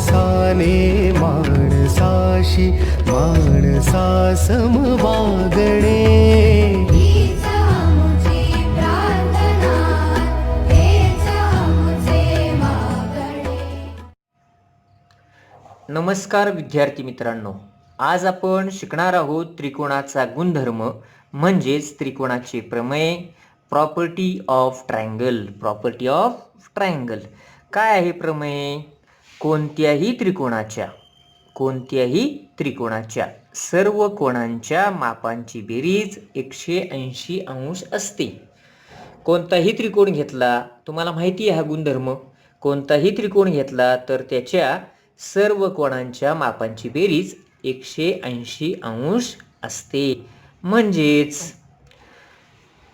माणसाने माणसाशी माणसा सम वागणे. हीच आमुची प्रार्थना, हेच आमुचे मागणे. नमस्कार विद्यार्थी मित्रांनो, आज आपण शिकणार आहोत त्रिकोणाचा गुणधर्म म्हणजेच त्रिकोणाचे प्रमेय, property of triangle. Property of triangle काय आहे प्रमेय? कोणत्याही त्रिकोणाच्या सर्व कोणांच्या मापांची बेरीज 180 अंश असते. कोणताही त्रिकोण घेतला, तुम्हाला माहिती आहे हा गुणधर्म, कोणताही त्रिकोण घेतला तर त्याच्या सर्व कोणांच्या मापांची बेरीज 180 अंश असते. म्हणजेच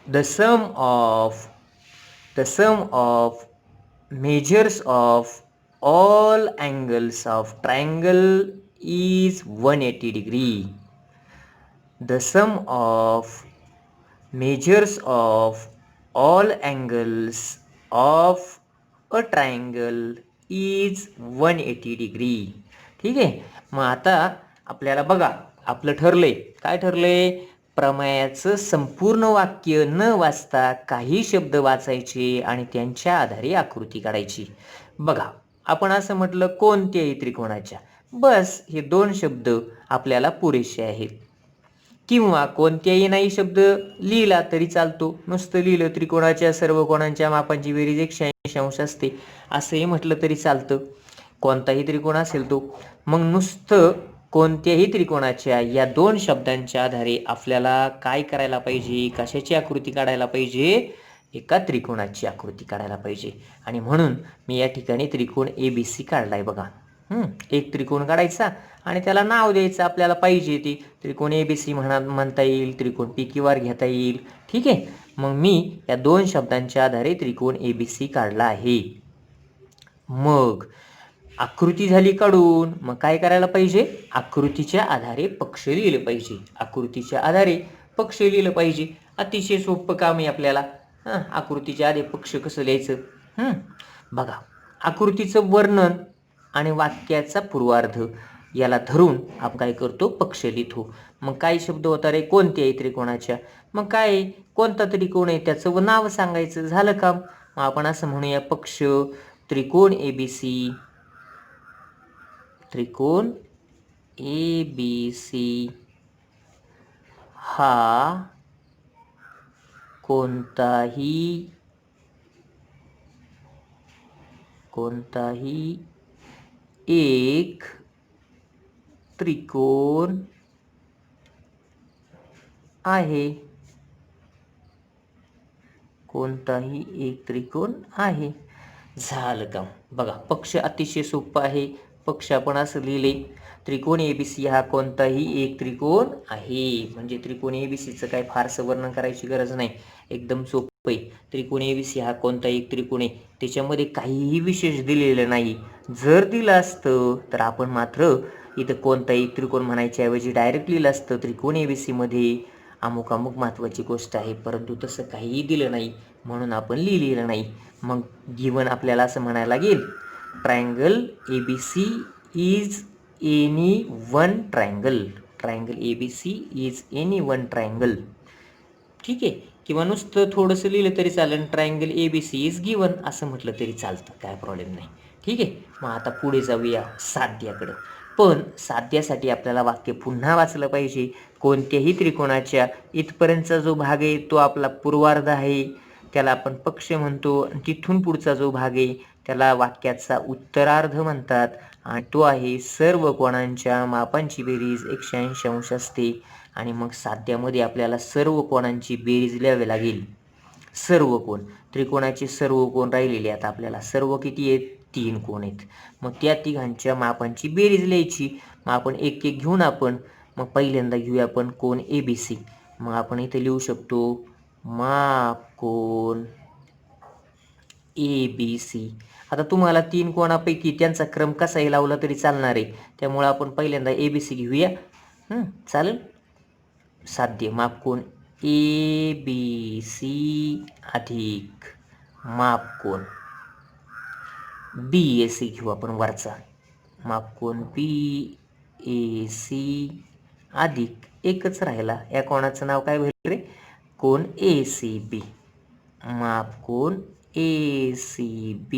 the sum of measures of all angles of triangle is 180 degree. The sum of measures of all angles of a triangle is 180 degree. ठीक आहे. मग आता आपल्याला बघा, आपलं ठरलंय, काय ठरलंय? प्रमेयाचं संपूर्ण वाक्य न वाचता काही शब्द वाचायचे आणि त्यांच्या आधारे आकृती काढायची. बघा, आपण असं म्हटलं कोणत्याही त्रिकोणाच्या, बस हे 2 शब्द आपल्याला पुरेसे आहेत. किंवा कोणत्याही नाही शब्द लिहिला तरी चालतो, नुसतं लिहिलं त्रिकोणाच्या सर्व कोणांच्या मापांची बेरीज 180 अंश असते असंही म्हटलं तरी चालतं. कोणताही त्रिकोण असेल तो. मग नुसतं कोणत्याही त्रिकोणाच्या या 2 शब्दांच्या आधारे आपल्याला काय करायला पाहिजे? कशाची आकृती काढायला पाहिजे? एका त्रिकोणाची आकृती काढायला पाहिजे. आणि म्हणून मी या ठिकाणी त्रिकोण ABC काढलाय बघा. एक त्रिकोण काढायचा आणि त्याला नाव द्यायचं आपल्याला पाहिजे ते. त्रिकोण ABC म्हणता येईल, त्रिकोण PQR घेता येईल. ठीक आहे. मग मी या 2 शब्दांच्या आधारे त्रिकोण ABC काढला आहे. मग आकृती झाली काढून, मग काय करायला पाहिजे? आकृतीच्या आधारे पक्ष लिहिले पाहिजे. आकृतीच्या आधारे पक्ष लिहिलं पाहिजे. अतिशय सोपं काम आहे आपल्याला. आकृतीच्या आधारे पक्ष कसं लिहायचं? बघा, आकृतीचं वर्णन आणि वाक्याचा पूर्वार्ध याला धरून आपण काय करतो? पक्ष लिहितो. मग काय शब्द होता रे? कोणत्याही त्रिकोणाच्या. मग काय, कोणता त्रिकोण आहे त्याचं नाव सांगायचं, झालं काम. मग आपण असं म्हणूया, पक्ष त्रिकोण ABC. त्रिकोण ABC हा कोणताही एक त्रिकोण आहे. कोणताही एक त्रिकोण आहे. झालं काम. बघा, पक्ष अतिशय सोपं आहे. पक्ष आपण असं लिहिले, त्रिकोण ABC हा कोणताही एक त्रिकोण आहे. म्हणजे त्रिकोण ABCचं काय फारसं वर्णन करायची गरज नाही, एकदम सोपं आहे. त्रिकोण ABC हा कोणता एक त्रिकोण आहे, त्याच्यामध्ये काहीही विशेष दिलेलं नाही. जर दिलं असतं तर आपण मात्र इथं कोणता एक त्रिकोण म्हणायच्या ऐवजी डायरेक्ट लिहिलं असतं त्रिकोण ABC मध्ये अमुक अमुक महत्त्वाची गोष्ट आहे. परंतु तसं काहीही दिलं नाही म्हणून आपण लिहिलेलं नाही. मग गिवन आपल्याला असं म्हणायला लागेल, triangle ABC is any one triangle. Triangle ABC is any one triangle. ठीक आहे. किंवा नुसतं थोडंसं लिहिलं तरी चालेल, ट्रायंगल ABC इज गिवन असं म्हटलं तरी चालतं, काय प्रॉब्लेम नाही. ठीक आहे. मग आता पुढे जाऊया साध्याकडं. पण साध्यासाठी आपल्याला वाक्य पुन्हा वाचलं पाहिजे. कोणत्याही त्रिकोणाच्या इथपर्यंतचा जो भाग आहे तो आपला पूर्वार्ध आहे, त्याला आपण पक्ष म्हणतो. तिथून पुढचा जो भाग आहे त्याला वाक्याचा उत्तरार्ध म्हणतात. आणि तो आहे सर्व कोणांच्या मापांची बेरीज 180 अंश असते. आणि मग साध्यामध्ये आपल्याला सर्व कोणांची बेरीज लिहावी लागेल. सर्व कोण, त्रिकोणाचे सर्व कोण राहिलेले आहेत आपल्याला. सर्व किती आहेत? 3 कोण आहेत. मग त्या तिघांच्या मापांची बेरीज लिहायची. मग आपण एक एक घेऊन आपण मग पहिल्यांदा घेऊया आपण कोण ABC. मग आपण इथे लिहू शकतो माप कोण ABC. आता तुम्हाला 3 कोणापैकी त्यांचा क्रम कसाही लावला तरी चालणार आहे, त्यामुळे आपण पहिल्यांदा ABC घेऊया. चालेल. साध्य माप कोण ABC अधिक माप कोण BAC घेऊ आपण वरचा. मापकोन PAC अधिक एकच राहिला, या कोणाचं नाव काय होईल रे? कोन ACB. मापकोन ACB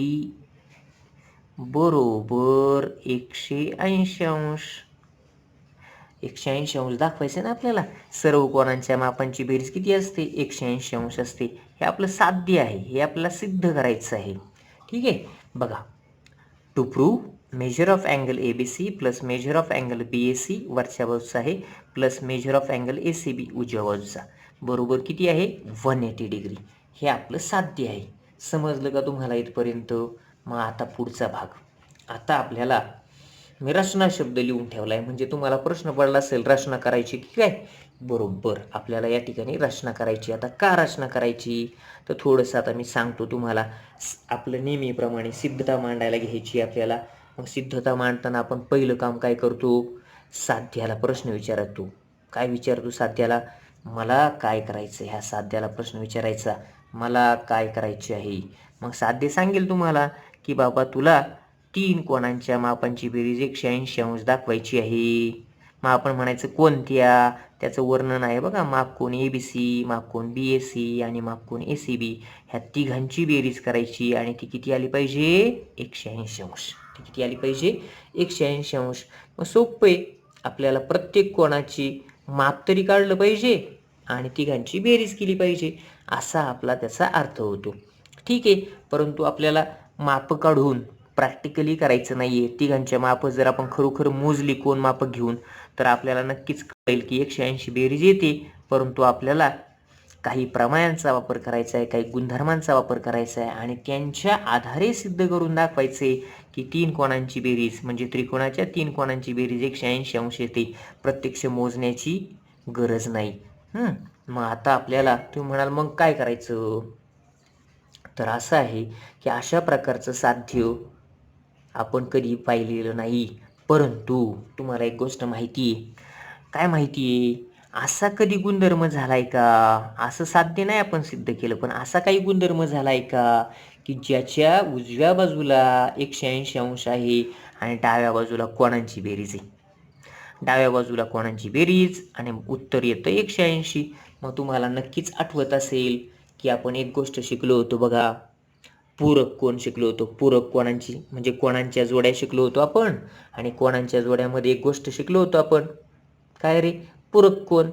बरोबर 180 अंश. 180 अंश दाखवायचे ना आपल्याला. सर्व कोणांच्या मापांची बेरीज किती असते? 180 अंश असते. हे आपलं साध्य आहे, हे आपल्याला सिद्ध करायचं आहे. ठीक आहे, बघा. To prove measure of angle ABC plus measure of angle BAC वरच्या बाजूचा आहे plus measure of angle ACB उजव्या बाजूचा बरोबर किती आहे? 180 डिग्री. हे आपलं साध्य आहे. समजलं का तुम्हाला इथपर्यंत? मग आता पुढचा भाग. आता आपल्याला मी रचना शब्द लिहून ठेवला आहे, म्हणजे तुम्हाला प्रश्न पडला असेल रचना करायची की काय? बरोबर, आपल्याला या ठिकाणी रचना करायची. आता का रचना करायची? तर थोडंसं आता मी सांगतो तुम्हाला. आपलं नेहमीप्रमाणे सिद्धता मांडायला घ्यायची आपल्याला. मग सिद्धता मांडताना आपण पहिलं काम काय करतो? साध्याला प्रश्न विचारतो. काय विचारतो साध्याला? मला काय करायचं? ह्या साध्याला प्रश्न विचारायचा, मला काय करायचे आहे. मग साध्य सांगेल तुम्हाला की बाबा तुला 3 कोणांच्या मापांची बेरीज 180 अंश दाखवायची आहे. मग आपण म्हणायचं कोणत्या? त्याचं वर्णन आहे बघा. मापकोन ABC, मापकोन BAC आणि मापकोन ACB ह्या तिघांची बेरीज करायची आणि ती किती आली पाहिजे? 180 अंश. ती किती आली पाहिजे? 180 अंश. मग सोपं आहे, आपल्याला प्रत्येक कोणाची माप तरी काढलं पाहिजे आणि तिघांची बेरीज केली पाहिजे, असा आपला त्याचा अर्थ होतो. ठीक आहे, परंतु आपल्याला माप काढून प्रॅक्टिकली करायचं नाही आहे. तिघांच्या मापं जर आपण खरोखर मोजली कोण मापं घेऊन, तर आपल्याला नक्कीच कळेल की 180 बेरीज येते. परंतु आपल्याला काही प्रमाणांचा वापर करायचा आहे, काही गुणधर्मांचा वापर करायचा आहे आणि त्यांच्या आधारे सिद्ध करून दाखवायचे की 3 कोणांची बेरीज म्हणजे त्रिकोणाच्या 3 कोणांची बेरीज 180 अंश येते. प्रत्यक्ष मोजण्याची गरज नाही. मग आता आपल्याला तुम्ही म्हणाल मग काय करायचं? तर असं आहे की अशा प्रकारचं साध्य आपण कधी पाहिलेलं नाही. परंतु तुम्हाला एक गोष्ट माहिती आहे. काय माहिती आहे? असा कधी गुणधर्म झालाय का? असं साध्य नाही आपण सिद्ध केलं, पण असा काही गुणधर्म झालाय का की ज्याच्या उजव्या बाजूला 180 अंश आहे आणि डाव्या बाजूला कोणांची बेरीज आहे? डाव्या बाजूला कोणांची बेरीज आणि उत्तर येतं 180. मग तुम्हाला नक्कीच आठवत असेल की आपण एक गोष्ट शिकलो होतो बघा. पूरक कोण शिकलो होतो. पूरक कोणांची म्हणजे कोणांच्या जोड्या शिकलो होतो आपण आणि कोणांच्या जोड्यामध्ये एक गोष्ट शिकलो होतो आपण. काय रे? पूरक कोण.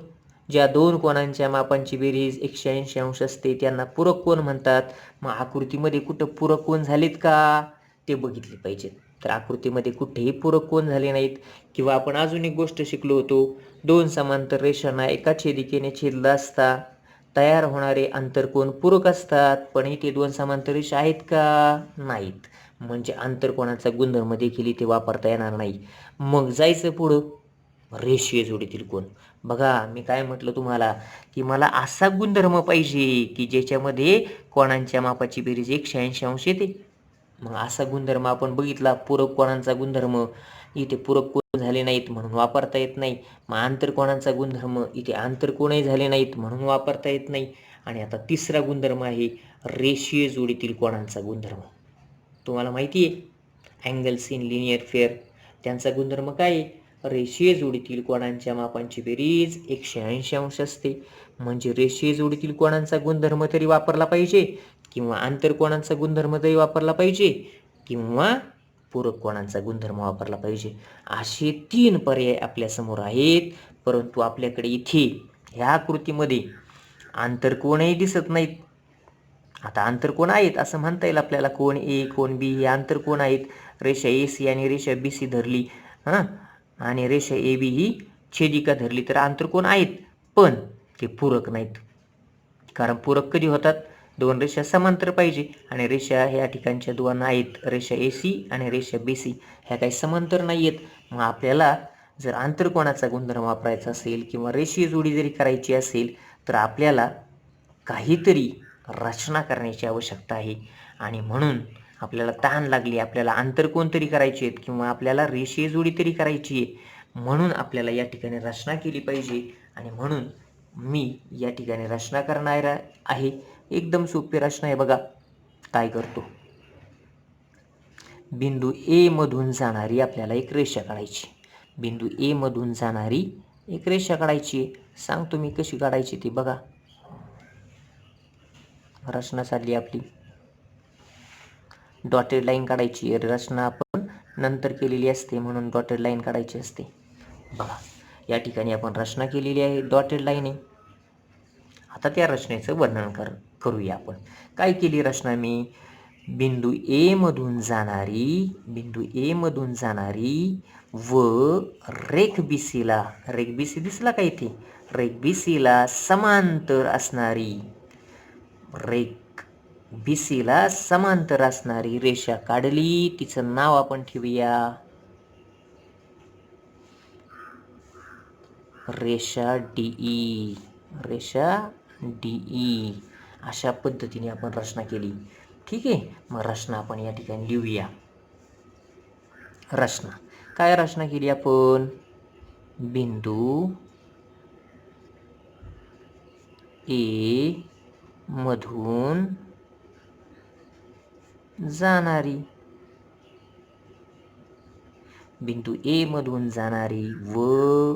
ज्या 2 कोणांच्या मापांची बेरीज 180 अंश असते त्यांना पूरक कोण म्हणतात. मग आकृतीमध्ये कुठं पूरक कोण झालेत का ते बघितले पाहिजेत. तर आकृतीमध्ये कुठेही पूरक कोण झाले नाहीत. किंवा आपण अजून एक गोष्ट शिकलो होतो. 2 समांतर रेषांना एका छेदिकेने छेदला असता तयार होणारे आंतरकोन पूरक असतात. पण इथे 2 समांतर रेषा आहेत का? नाहीत. म्हणजे आंतरकोनाचा गुणधर्म देखील इथे वापरता येणार नाही. मग जायचं पुढं. रेषीय जोडीतील कोण. बघा मी काय म्हटलं तुम्हाला की मला असा गुणधर्म पाहिजे की ज्याच्यामध्ये कोणांच्या मापाची बेरीज 180 अंश येते. मग असा गुणधर्म आपण बघितला. पूरक कोणांचा गुणधर्म इथे पूरक कोण झाले नाहीत म्हणून वापरता येत नाही. मग आंतरकोणांचा गुणधर्म इथे आंतरकोणही झाले नाहीत म्हणून वापरता येत नाही. आणि आता तिसरा गुणधर्म आहे रेषीय जोडीतील कोणांचा गुणधर्म. तुम्हाला माहिती आहे अँगल्स इन लिनियर फेअर त्यांचा गुणधर्म काय आहे? रेषीय जोडीतील कोणांच्या मापांची बेरीज 180 अंश असते. म्हणजे रेषीय जोडीतील कोणांचा गुणधर्म तरी वापरला पाहिजे किंवा आंतरकोणांचा गुणधर्म तरी वापरला पाहिजे किंवा पूरक कोणांचा गुणधर्म वापरला पाहिजे. असे 3 पर्याय आपल्यासमोर आहेत. परंतु आपल्याकडे इथे ह्या आकृतीमध्ये आंतरकोणही दिसत नाहीत. आता आंतरकोण आहेत असं म्हणता येईल आपल्याला. कोण A कोण B हे आंतरकोण आहेत. रेषा AC आणि रेषा BC धरली आणि रेषा AB ही छेदिका धरली तर आंतरकोण आहेत, पण ते पूरक नाहीत. कारण पूरक कधी होतात? 2 रेषा समांतर पाहिजे आणि रेषा ह्या ठिकाणच्या 2 आहेत. रेषा AC आणि रेषा BC ह्या काही समांतर नाही आहेत. मग आपल्याला जर आंतरकोणाचा गुणधर्म वापरायचा असेल किंवा रेषीय जोडी जरी करायची असेल तर आपल्याला काहीतरी रचना करण्याची आवश्यकता आहे. आणि म्हणून आपल्याला तहान लागली, आपल्याला आंतरकोण तरी करायचे आहेत किंवा आपल्याला रेषीय जोडी तरी करायची आहे. म्हणून आपल्याला या ठिकाणी रचना केली पाहिजे. आणि म्हणून मी या ठिकाणी रचना करणार आहे. एकदम सोपी रचना आहे बघा. काय करतो? बिंदू ए मधून जाणारी आपल्याला एक रेषा काढायची. बिंदू ए मधून जाणारी एक रेषा काढायची. सांगतो मी कशी काढायची ती बघा. रचना चालली आपली. डॉटेड लाईन काढायची. रचना आपण नंतर केलेली असते म्हणून डॉटेड लाईन काढायची असते. बघा या ठिकाणी आपण रचना केलेली आहे, डॉटेड लाईन आहे. आता त्या रचनेचं वर्णन करूया आपण. काय केली रचना मी? बिंदू ए मधून जाणारी व रेख बीसीला, रेख बीसी दिसला का इथे? रेख बीसीला समांतर असणारी रेषा काढली. तिचं नाव आपण ठेवूया रेषा डीई. अशा पद्धतीने आपण रचना केली. ठीक आहे. मग रचना आपण या ठिकाणी लिहूया. रचना काय रचना केली आपण? बिंदू ए मधून जाणारी व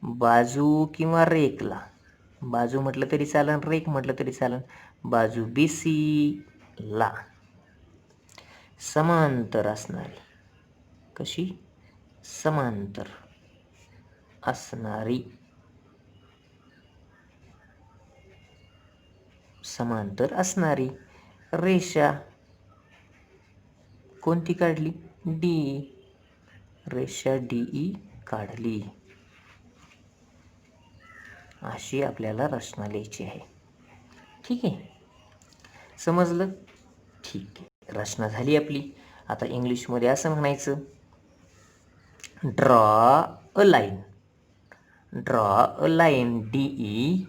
बाजू किंवा रेखला, बाजू म्हटलं तरी चालन, रेख म्हटलं तरी चालन, बाजू बीसी ला समांतर असणारी. कशी? समांतर असणारी रेषा कोणती काढली? डी. रेषा डीई काढली. अशी आपल्याला रचना लिहायची आहे. ठीक आहे. समजलं? ठीक आहे. रचना झाली आपली. आता इंग्लिशमध्ये असं म्हणायचं, draw a line DE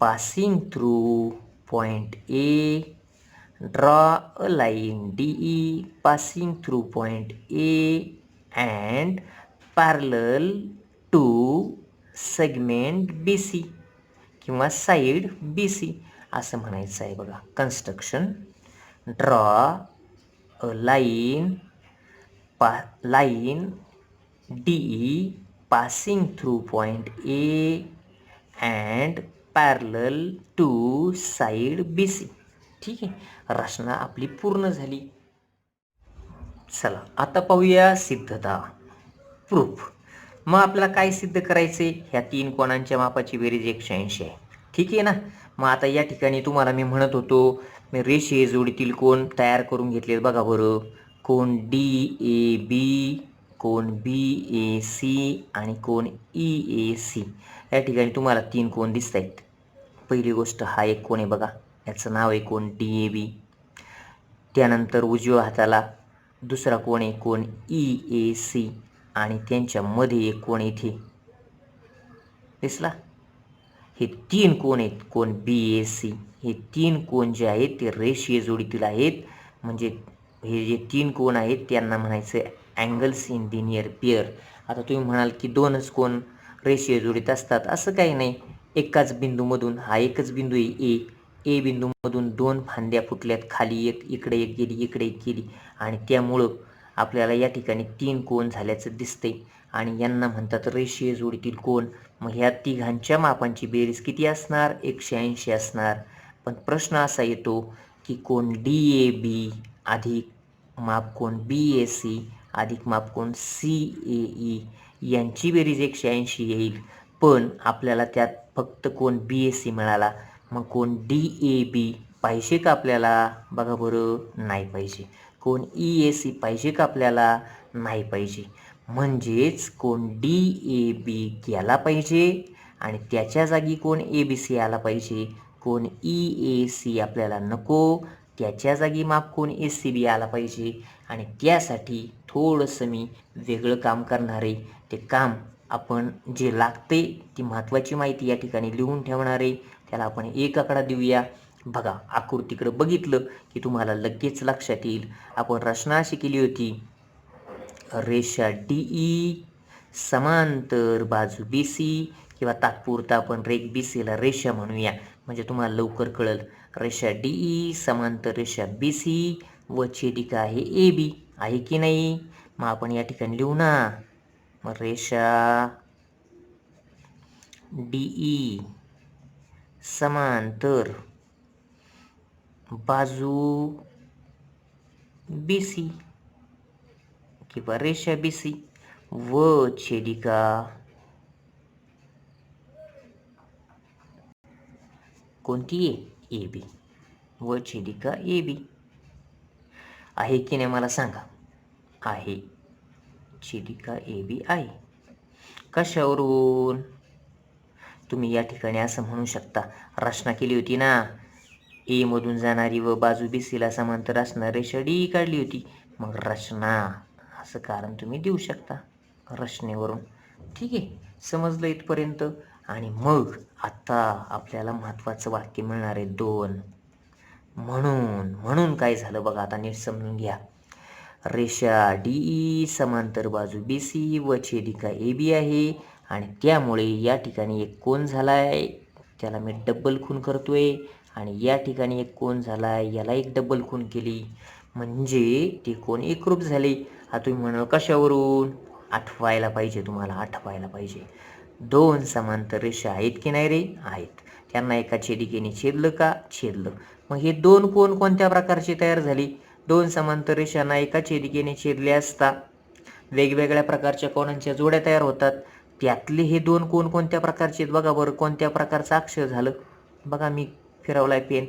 passing through point A. Draw a line DE passing through point A and parallel to segment BC किंवा साईड BC असं म्हणायचं आहे बघा. Construction, draw a line DE passing through point A and parallel to side BC. ठीक आहे. रचना आपली पूर्ण झाली. चला आता पाहूया सिद्धता, प्रूफ. मग आपल्याला काय सिद्ध करायचे? ह्या तीन कोणांच्या मापाची बेरीज 180 आहे. ठीक आहे ना. मग आता या ठिकाणी तुम्हाला मी म्हणत होतो, मी रेषीय जोडीतील कोण तयार करून घेतले बघा बरं. कोण DAB, कोण BAC आणि कोण EAC. या ठिकाणी तुम्हाला तीन कोण दिसत आहेत. पहिली गोष्ट हा एक कोण आहे बघा, याचं नाव आहे कोण DAB. त्यानंतर उजव्या हाताला दुसरा कोण आहे कोण EAC आणि त्यांच्यामध्ये एक कोण इथे दिसला. हे तीन कोण आहेत कोण BAC. हे तीन कोण जे आहेत ते रेषीय जोडीतील आहेत. म्हणजे हे जे तीन कोण आहेत त्यांना म्हणायचं अँगल्स इन लिनियर पेअर. आता तुम्ही म्हणाल की दोनच कोण रेषीय जोडीत असतात. असं काही नाही. एकाच बिंदूमधून, हा एकच बिंदू आहे ए बिंदूमधून दोन फांद्या फुटल्यात, खाली एक, इकडे एक गेली, इकडे एक गेली आणि त्यामुळं आपल्याला या ठिकाणी तीन कोण झाल्याचं दिसते आणि यांना म्हणतात रेषीय जोडीतील कोण. मग ह्या तिघांच्या मापांची बेरीज किती असणार? 180 असणार. पण प्रश्न असा येतो की कोण DAB अधिक माप कोण BAC अधिक माप कोण CAE यांची बेरीज 180 येईल. पण आपल्याला त्यात फक्त कोण BAC मिळाला. मग कोण DAB पाहिजे का आपल्याला? बघा बरं, नाही पाहिजे. कोण EAC पाहिजे का आपल्याला? नाही पाहिजे. म्हणजेच कोण DAB गेला पाहिजे आणि त्याच्या जागी कोण ABC आला पाहिजे. कोण EAC आपल्याला नको, त्याच्या जागी माप कोण ACB आला पाहिजे. आणि त्यासाठी थोडंसं मी वेगळं काम करणार आहे. ते काम आपण जे लागते ती महत्त्वाची माहिती या ठिकाणी लिहून ठेवणार आहे. त्याला आपण एक आकडा देऊया. बघा आकृतीकडे बघितलं की तुम्हाला लगेच लक्षात येईल. आपण रचना अशी केली होती, रेषा DE समांतर बाजू BC किंवा तात्पुरता आपण रेख BCला रेषा म्हणूया म्हणजे तुम्हाला लवकर कळेल. रेषा DE समांतर रेषा BC व छेदिका आहे AB. आहे की नाही? मग आपण या ठिकाणी लिहू ना. मग रेषा DE समांतर बाजू BC किंवा रेषा BC व छेदिका कोणती आहे? AB व छेदिका AB आहे की नाही मला सांगा. आहे, छेदिका AB आहे. कशावरून? तुम्ही या ठिकाणी असं म्हणू शकता, रचना केली होती ना, ए मधून जाणारी व बाजू BCला समांतर असणारी रेषा DE काढली होती. मग रचना असं कारण तुम्ही देऊ शकता रचनेवरून. ठीक आहे, समजलं इथपर्यंत? आणि मग आता आपल्याला महत्त्वाचं वाक्य मिळणार आहे 2. म्हणून काय झालं बघा, आता नीट समजून घ्या. रेषा DE समांतर बाजू BC व छेदिका AB आहे आणि त्यामुळे या ठिकाणी एक कोन झालाय, त्याला मी डबल खून करतोय. आणि या ठिकाणी एक कोन झालाय, याला एक डबल खून केली, म्हणजे ते कोन एकरूप झाले. आता तुम्ही म्हणाल कशावरून? आठवायला पाहिजे, तुम्हाला आठवायला पाहिजे. 2 समांतर रेषा आहेत की नाही रे? आहेत. त्यांना एका छेदिकेने छेदलं का? छेदलं. मग हे 2 कोन कोणत्या प्रकारचे तयार झाले? 2 समांतर रेषांना एका छेदिकेने छेदले असता वेगवेगळ्या प्रकारच्या कोनांच्या जोड्या तयार होतात. त्यातले हे 2 कोन कोणत्या प्रकारचे आहेत बघा बरं. कोणत्या प्रकारचं अक्षर झालं बघा, मी फिरवलाय पेन.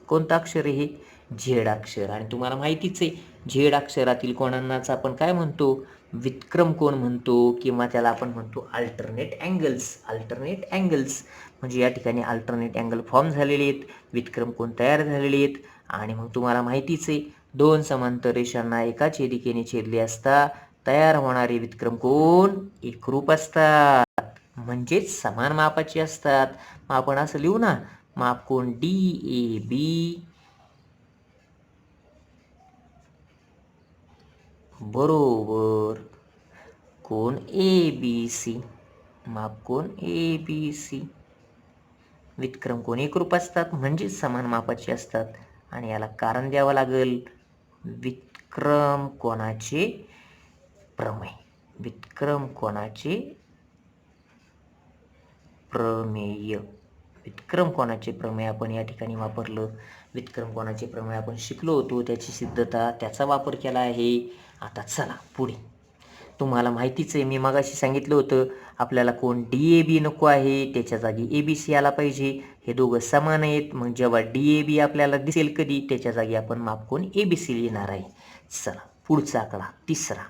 कोणतं अक्षर आहे हे? झेड अक्षर. आणि तुम्हाला माहितीच आहे, झेड अक्षरातील कोनांनाच आपण काय म्हणतो? व्युत्क्रम कोन म्हणतो, किंवा त्याला आपण म्हणतो अल्टरनेट अँगल्स. अल्टरनेट अँगल्स म्हणजे या ठिकाणी अल्टरनेट अँगल फॉर्म झालेले आहेत, व्युत्क्रम कोन तयार झालेले आहेत. आणि मग तुम्हाला माहितीच आहे, 2 समांतर रेषांना एका छेदिकेने छेदले असता तयार होणारे व्युत्क्रम कोन एकरूप असतात, म्हणजेच समान मापाचे असतात. मग आपण असं लिहू ना, मापकोन DAB बरोबर कोन ABC. मापकोन ABC व्युत्क्रम कोन एकरूप असतात, म्हणजेच समान मापाचे असतात. आणि याला कारण द्यावं लागेल, व्युत्क्रम कोनाचे प्रमेय. व्युत्क्रम कोनाचे प्रमेय. व्युत्क्रम कोनाचे प्रमेय आपण या ठिकाणी वापरलं. व्युत्क्रम कोनाचे प्रमेय आपण शिकलो होतो, त्याची सिद्धता, त्याचा वापर केला आहे. आता चला पुढे. तुम्हाला माहितीच आहे, मी मगाशी सांगितलं होतं, आपल्याला कोण DAB नको आहे, त्याच्या जागी ABC आला पाहिजे. हे दोघं समान आहेत. मग जेव्हा DAB आपल्याला दिसेल कधी, त्याच्या जागी आपण मापकोन ABC लिहिणार आहे. चला पुढचा आकडा 3.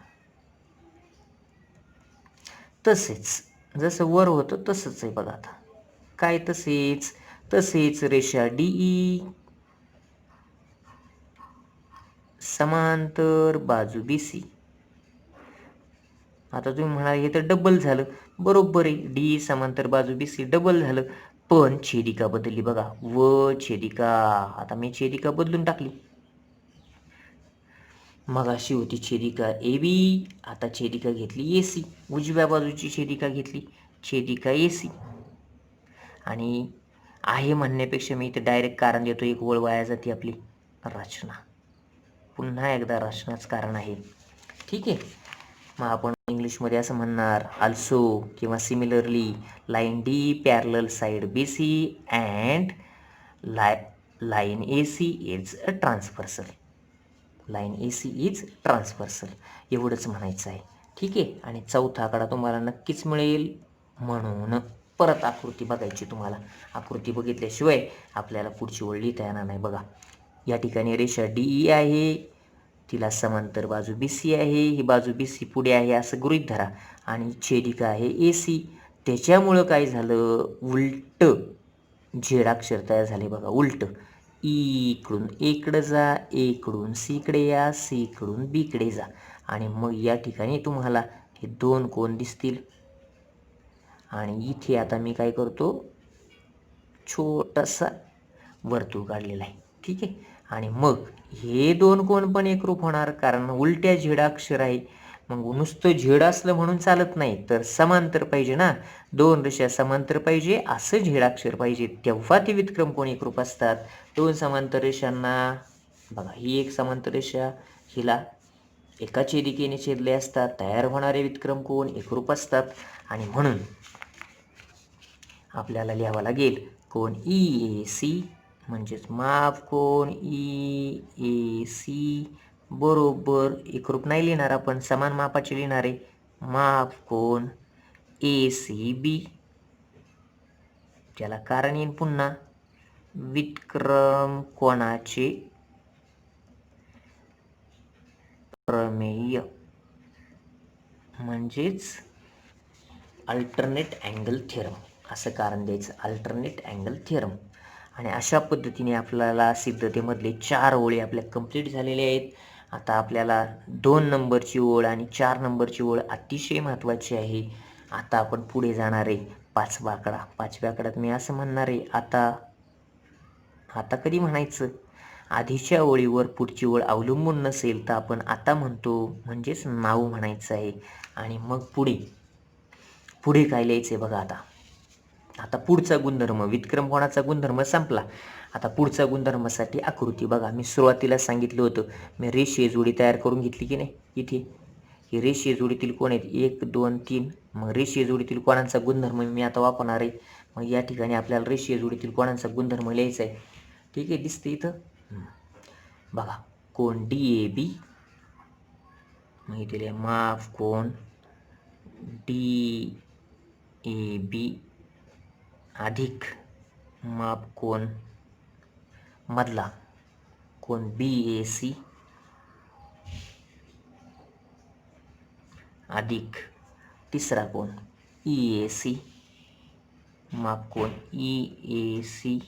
तसेच जसं वर होतं तसंच आहे बघा. आता काय तसेच रेषा DE समांतर बाजू BC. आता तुम्ही म्हणाल हे तर डबल झालं. बरोबर आहे, DE समांतर बाजू BC डबल झालं, पण छेदिका बदलली बघा. व छेदिका, आता मी छेदिका बदलून टाकली. मगाशी होती छेदिका AB, आता छेदिका घेतली AC. उजव्या बाजूची छेदिका घेतली, छेदिका AC. आणि आहे म्हणण्यापेक्षा मी इथे डायरेक्ट कारण देतो, एक ओळ वाया जाते आपली. रचना, पुन्हा एकदा रचनाच कारण आहे. ठीक आहे, मग आपण इंग्लिशमध्ये असं म्हणणार, आल्सो किंवा similarly line D parallel side BC and line AC is a transversal. Line AC is transversal, एवढंच म्हणायचं आहे. ठीक आहे, आणि चौथा आकडा तुम्हाला नक्कीच मिळेल. म्हणून परत आकृती बघायची तुम्हाला. आकृती बघितल्याशिवाय आपल्याला पुढची ओळ लिहिता येणार नाही. बघा, या ठिकाणी रेषा DE आहे, तिला समांतर बाजू BC आहे, ही बाजू BC पुढे आहे असं गृहीत धरा. आणि छेदिका आहे AC. त्याच्यामुळं काय झालं, उलट झेड अक्षर तयार झाले बघा. उलट इकडून इकडं जा, इकडून सीकडे या, सीकडून बीकडे जा. आणि मग या ठिकाणी तुम्हाला हे 2 कोन दिसतील. आणि इथे आता मी काय करतो, छोटासा वर्तुळ काढलेला आहे. ठीक आहे, आणि मग हे 2 कोन पण एकरूप होणार, कारण उलट्या झेड अक्षर आहे. मग नुसतं झेड असलं म्हणून चालत नाही, तर समांतर पाहिजे ना. 2 रेषा समांतर पाहिजे, असं झेड अक्षर पाहिजे, तेव्हा ते व्युत्क्रम कोन एकरूप असतात. 2 समांतर रेषांना बघा, ही एक समांतर रेषा, हिला एका छेदिकेने छेदले असतात. तयार होणारे व्युत्क्रम कोन एकरूप असतात आणि म्हणून आपल्याला लिहावं लागेल कोन EAC म्हणजेच माप कोन EAC बरोबर एकरूप नाही लिहिणार आपण, समान मापाचे लिहिणार आहे. माप कोन ACB, त्याला कारण येईल पुन्हा व्युत्क्रम कोनाचे प्रमेय म्हणजेच अल्टरनेट अँगल थिअरम असं कारण द्यायचं, अल्टरनेट अँगल थिअरम. आणि अशा पद्धतीने आपल्याला सिद्धतेमधले 4 ओळी आपल्या कंप्लीट झालेल्या आहेत. आता आपल्याला 2 नंबरची ओळ आणि 4 नंबरची ओळ अतिशय महत्त्वाची आहे. आता आपण पुढे जाणार आहे 5वा आकडा. 5व्या आकड्यात मी असं म्हणणार आहे, आता कधी म्हणायचं, आधीच्या ओळीवर पुढची ओळ अवलंबून नसेल तर आपण आता म्हणतो, म्हणजेच नाव म्हणायचं आहे. आणि मग पुढे काय लिहायचं आहे बघा. आता पुढचा गुणधर्म, व्युत्क्रम कोणाचा गुणधर्म संपला. आता पुढचा गुणधर्मासाठी आकृती बघा. मी सुरुवातीला सांगितलं होतं, मी रेषीय जोडी तयार करून घेतली की नाही. इथे ही रेषीय जोडीतील कोण आहेत 1 2 3. मग रेषीय जोडीतील कोणाचा गुणधर्म मी आता वापरणार आहे. मग या ठिकाणी आपल्याला रेषीय जोडीतील कोणाचा गुणधर्म लिहायचा आहे. ठीक आहे, दिसते इथं बघा. कोन DAB, मग इथे माप कोन DAB अधिक माप कोन मधला कोन BAC अधिक तिसरा कोन EAC माप कोन EAC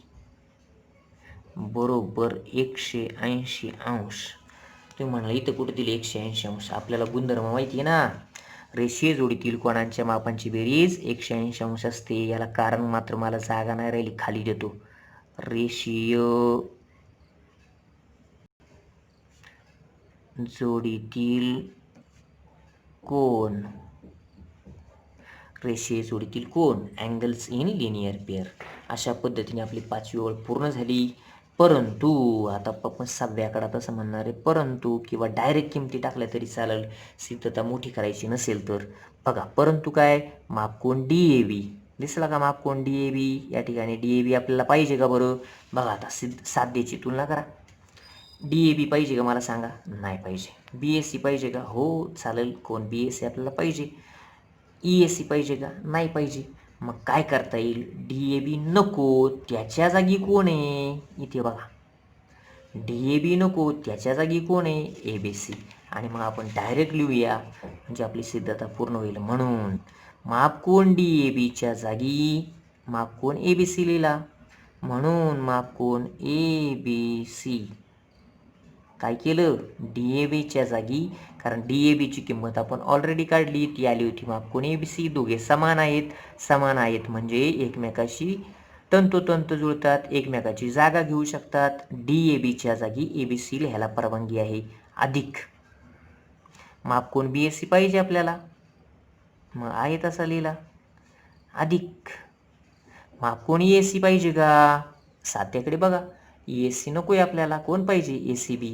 बरोबर 180 अंश. तुम्ही म्हणाल इथं कुठे दिले 180 अंश, आपल्याला गुणधर्म माहिती आहे ना. रेषीय जोडीतील कोणांच्या मापांची बेरीज 180 अंश असते. याला कारण मात्र मला जागा नाही राहिली, खाली देतो. रेषीय जोडीतील कोन, रेषीय जोडीतील कोन अँगल्स इन लिनियर पेअर. अशा पद्धतीने आपली 5वी ओळ पूर्ण झाली. परंतु आता आपण 6व्या आकड्यात असं म्हणणार आहे परंतु, किंवा डायरेक्ट किमती टाकल्या तरी चालेल, सिद्धता मोठी करायची नसेल तर. बघा परंतु काय, माप कोन DAB दिसला का. माप कोन DAB, या ठिकाणी DAB आपल्याला पाहिजे का बरं. बघा आता साध्याची तुलना करा. DAB पाहिजे का मला सांगा. नाही पाहिजे. BAC पाहिजे का. हो चालेल. कोन BAC आपल्याला पाहिजे. EAC पाहिजे का. नाही पाहिजे. मग काय करता येईल, DAB नको त्याच्या जागी कोण आहे, इथे बघा. DAB नको त्याच्या जागी कोण आहे, ABC. आणि मग आपण डायरेक्ट लिहूया, म्हणजे आपली सिद्धता पूर्ण होईल. म्हणून माप कोन DABच्या जागी माप कोन ABC लिहिला. म्हणून माप कोन ABC काय केलं, DABच्या जागी, कारण DABची किंमत आपण ऑलरेडी काढली, ती आली होती माप कोन ABC. दोघे समान आहेत म्हणजे एकमेकाशी तंतोतंत जुळतात, एकमेकाची जागा घेऊ शकतात. DABच्या जागी ABC लिहायला परवानगी आहे. अधिक माप कोन BAC पाहिजे आपल्याला, मग आहे तसा लिहिला. अधिक माप कोन EAC पाहिजे का. साध्याकडे बघा, EAC नको आहे आपल्याला, कोण पाहिजे, ACB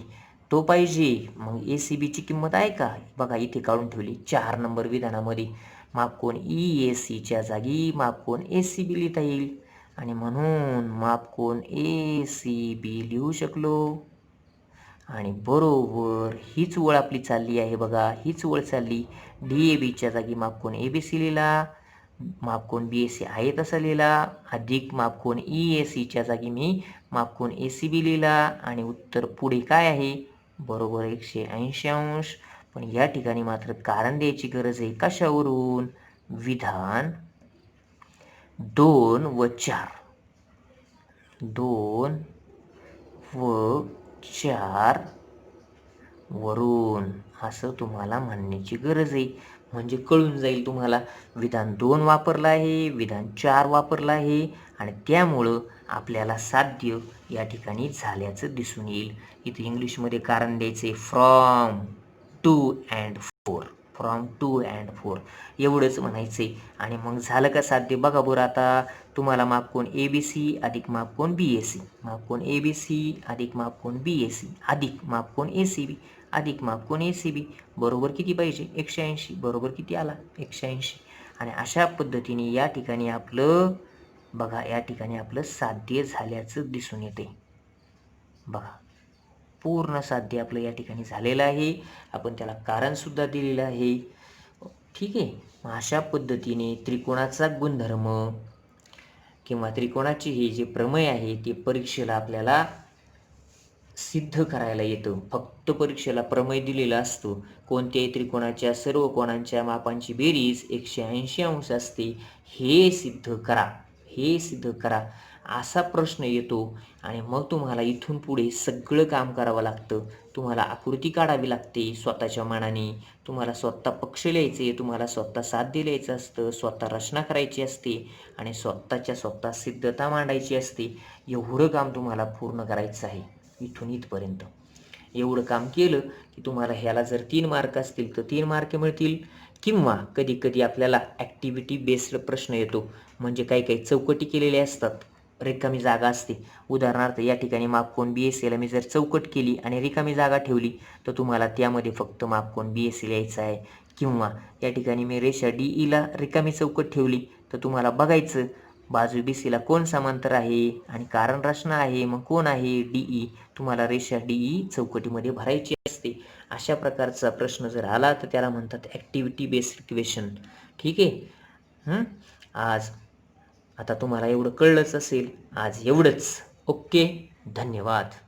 तो पाहिजे. मग ACBची किंमत आहे का, बघा इथे काढून ठेवली 4 नंबर विधानामध्ये. माप कोन EACच्या जागी माप कोन ACB लिहिता येईल. आणि म्हणून माप कोन ACB लिहू शकलो. आणि बरोबर हीच ओळ आपली चालली आहे बघा, हीच ओळ चालली. DABच्या जागी माप कोन ABC लिहिला, माप कोन BAC आहे तसा लिहिला. अधिक माप कोन EACच्या जागी मी माप कोन ACB लिहिला. आणि उत्तर पुढे काय आहे, बरोबर 180 अंश. पण या ठिकाणी मात्र कारण द्यायची गरज आहे. कशावरून, विधान 2 व 4 वरून, असं तुम्हाला म्हणण्याची गरज आहे. म्हणजे कळून जाईल तुम्हाला, विधान 2 वापरलं आहे, विधान 4 वापरलं आहे. आणि त्यामुळं आपल्याला साध्य या ठिकाणी झाल्याचं दिसून येईल. इथे इंग्लिशमध्ये कारण द्यायचे फ्रॉम 2 and 4, फ्रॉम 2 and 4 एवढंच म्हणायचे. आणि मग झालं का साध्य बघा बरं. आता तुम्हाला माप कोन ABC अधिक माप कोन BAC, माप कोन ABC अधिक माप कोन BAC अधिक माप कोन ACB अधिक माप कोण ACB, बरोबर किती पाहिजे 180, बरोबर किती आला 180. आणि अशा पद्धतीने या ठिकाणी आपलं बघा, या ठिकाणी आपलं साध्य झाल्याचं दिसून येते. बघा, पूर्ण साध्य आपलं या ठिकाणी झालेलं आहे. आपण त्याला कारणसुद्धा दिलेलं आहे. ठीक आहे. मग अशा पद्धतीने त्रिकोणाचा गुणधर्म किंवा त्रिकोणाचे हे जे प्रमेय आहे ते परीक्षेला आपल्याला सिद्ध करायला येतं. फक्त परीक्षेला प्रमेय दिलेला असतो, कोणत्याही त्रिकोणाच्या सर्व कोणांच्या मापांची बेरीज 180 अंश असते, हे सिद्ध करा, हे सिद्ध करा असा प्रश्न येतो. आणि मग तुम्हाला इथून पुढे सगळं काम करावं लागतं. तुम्हाला आकृती काढावी लागते स्वतःच्या मनाने, तुम्हाला स्वतः पक्ष लिहायचे, तुम्हाला स्वतः साध्य लिहायचं असतं, स्वतः रचना करायची असते आणि स्वतः सिद्धता मांडायची असते. एवढं काम तुम्हाला पूर्ण करायचं आहे इथून इथपर्यंत. एवढं काम केलं की तुम्हाला ह्याला जर 3 मार्क असतील तर 3 मार्क मिळतील. किंवा कधी कधी आपल्याला ॲक्टिव्हिटी बेस्ड प्रश्न येतो, म्हणजे काही काही चौकटी केलेल्या असतात, रिकामी जागा असते. उदाहरणार्थ या ठिकाणी मापकोन BACला मी जर चौकट केली आणि रिकामी जागा ठेवली तर तुम्हाला त्यामध्ये फक्त मापकोन BAC लिहायचा आहे. किंवा या ठिकाणी मी रेषा DEला रिकामी चौकट ठेवली तर तुम्हाला बघायचं बाजू BCला कोण समांतर आहे आणि कारण रचना आहे, मग कोण आहे DE, तुम्हाला रेषा DE चौकटीमध्ये भरायची असते. अशा प्रकारचा प्रश्न जर आला तर त्याला म्हणतात ॲक्टिव्हिटी बेस्ड क्वेश्चन. ठीक आहे. आज आता तुम्हाला एवढं कळलंच असेल. आज एवढंच. ओके, धन्यवाद.